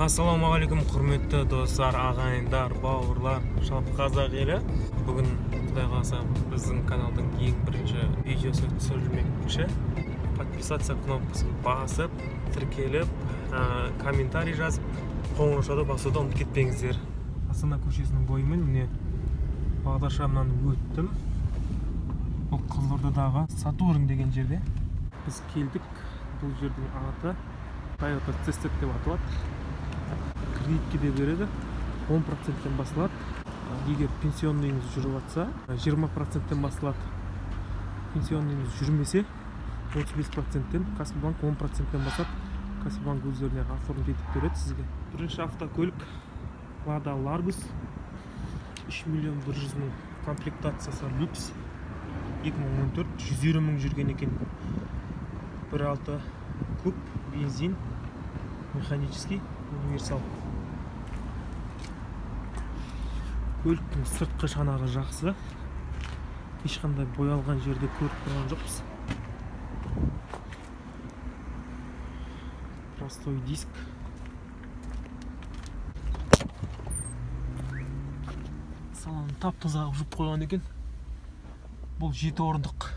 Ассалаумағалейкум құрметті достар, ағайындар, бауырлар, жалпы қазақ елі. Бүгін Құдай қаласа біздің каналдың ең бірінші видеосы түсірілмекші. Подписаться кнопкасын басып, тіркеліп, комментарий жазып, қоңыраушаны басуды ұмытып кетпеңіздер. Астана көшесінің бойымен міне бағдаршамнан өттім. Бұл Қызылордадағы Сатурн деген жерде біз келдік. Бұл жердің аты Toyota Cestet деп аталады. Кредитке де береді, 10%-тен басылады. Егер пенсионныйыңыз жүріп жатса, 20%-тен басылады. Пенсионныйыңыз жүрмесе, 35%-тен, Каспибанк 10%-тен басады. Каспибанк өздеріне оформить етіп береді сізге. Бірінші автокөлік Lada Largus 3.100.000 комплектациясы люкс. 2014 120 мың жүрген екен. 1.6 куб, бензин, механический, универсал. Көліктің сыртқы шанағы жақсы. Ешқандай боялған жерде көріп тұрған жоқпыз. Простой диск. Салонын тап-таза қылып жуып қойған екен. Бұл 7 орындық.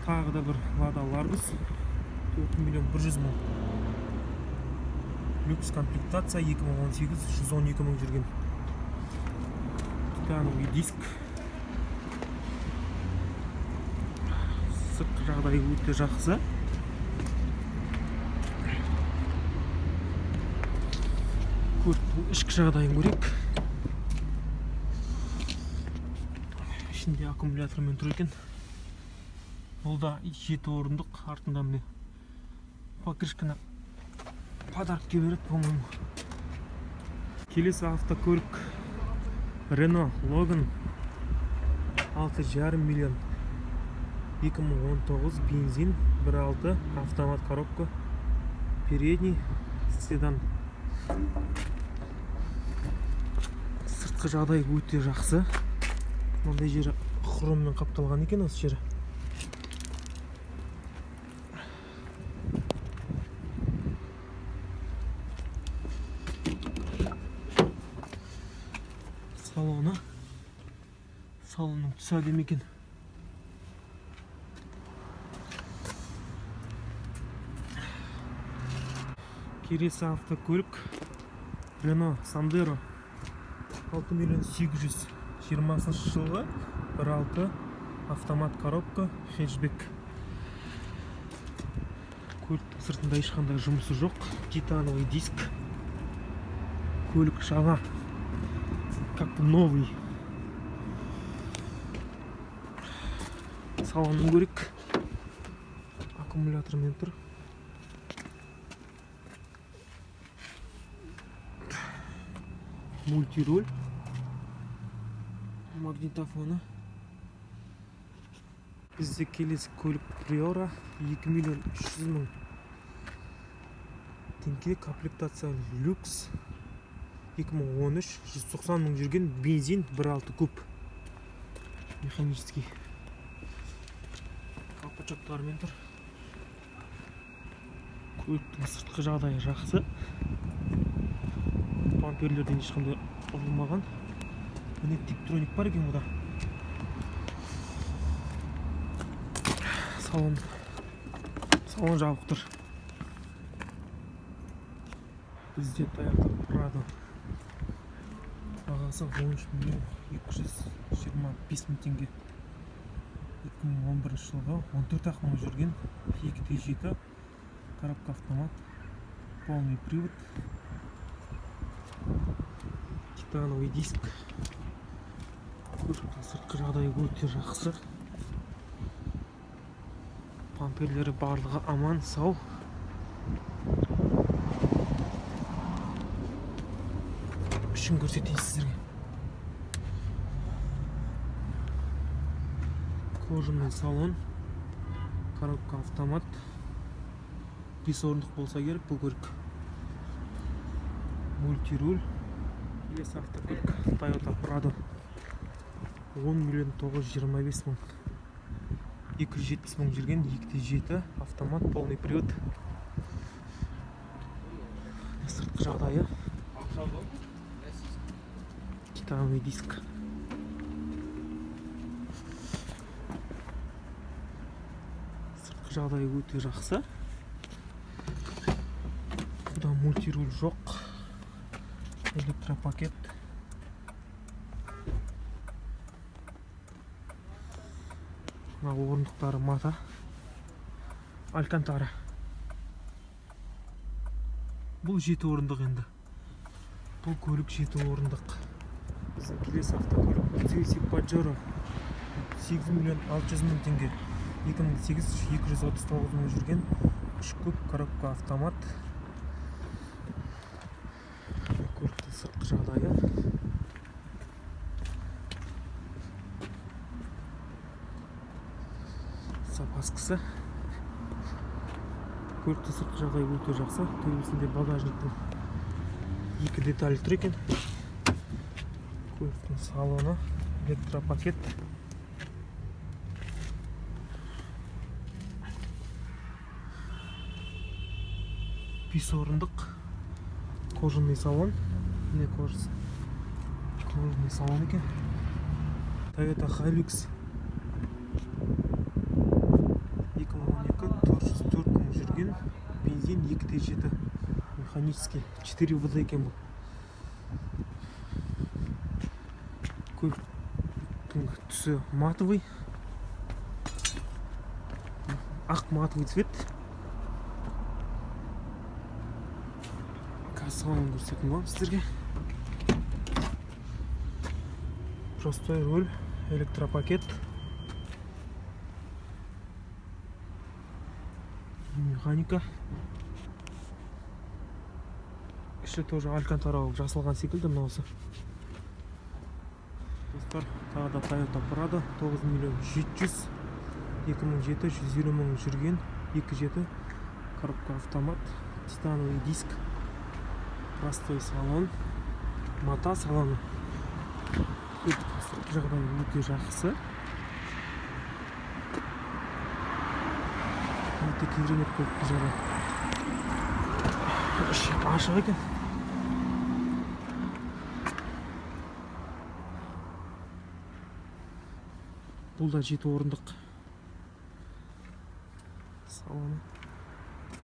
Тағы да бір Lada Largus 4.100.000. Люкс комплектация 2018 112 мың жүрген. Титановый диск. Сыртқы жағдайы өте жақсы. Көліктің ішкі жағдайын көрейік. Ішінде аккумулятормен тұр екен. Бұл да 7 орындық. Артында міне покрышканы подаркке береді, по-моему. Келесі автокөлік Renault Logan 6,5 миллион. 2019 бензин, 1.6 автомат коробка, передний седан. Сыртқы жағдайы өте жақсы. Мынандай жері хроммен қапталған екен осы жері. Салонның түсі әдемі екен. Келесі автокөлік Renault Sandero 6.820.000 жылғы, 1.6 автомат коробка, хэтчбек. Көліктің сыртында ешқандай жұмысы жоқ. Титановый диск. Көлік жаңа, как новый. Салонын көрейік. Аккумулятормен тұр. Мультироль. Магнитофоны. Бізде келесі көлік Priora 2.300.000 теңге. Комплектация люкс. 2013 190 мың жүрген, бензин, 1.6 куб. Механический. Капочоктармен тұр. Көліктің сыртқы жағдайы жақсы. Бамперлерден ешқандай ұрланбаған. Міне типтроник бар екен бұда. Салон жабық тұр. Бізде Toyota Prado. Бағасы 13.225.000 теңге. 2011 жылғы 14 мың жүрген, 2.7 коробка автомат, полный привод, титановый диск. Көліктің сыртқы жағдайы өте жақсы. Бамперлері барлығы аман, сау. Үшін көрсетейін сіздерге. Кожаный салон, коробка автомат, 5 орындық болса керек бұл көлік. Мультируль. Келесі автокөлік Toyota Prado 10.925.000. 270 мың жүрген, 2.7 автомат, полный привод. сыртқы жағдайы. Титановый диск. Сыртқы жағдайы өте жақсы. Бұда мультируль жоқ. Электропакет. Мына орындықтары мата. Алькантара. Бұл 7 орындық енді. Бұл көлік 7 орындық. Біздің келесі автокөлік Mitsubishi Pajero 8.600.000 теңге. 2008 239 мың жүрген 3 көп коробка автомат. Көліктің сыртқы жағдайы. Запаскасы. Көліктің сыртқы жағдайы өте жақсы. Төбесінде багажниктің 2 деталь тұр екен. Көліктің салоны, электропакет. Бес орындық кожаный салон. Не кожасы? Кожаный салон екен. Toyota Hilux 2012 404 мың жүрген. Бензин 2.7. Механический 4 ВД екен бұл. Көліктің түсі матовый. Ақ матовый цвет. Салон көрсететін боламын сіздерге. Простой руль, электропакет. Механика. Іші тоже алькантара болып жасалған секілді мынаусы. Достар, тағы да Toyota Prado 9.700.000 2007 120 мың жүрген 2.7 коробка автомат, титановый диск. Простой салон, мата салоны. Сыртқы жағдайы өте жақсы. Өте керемет көліктің жағдайы. Ашық екен. Бұл да 7 орындық салоны.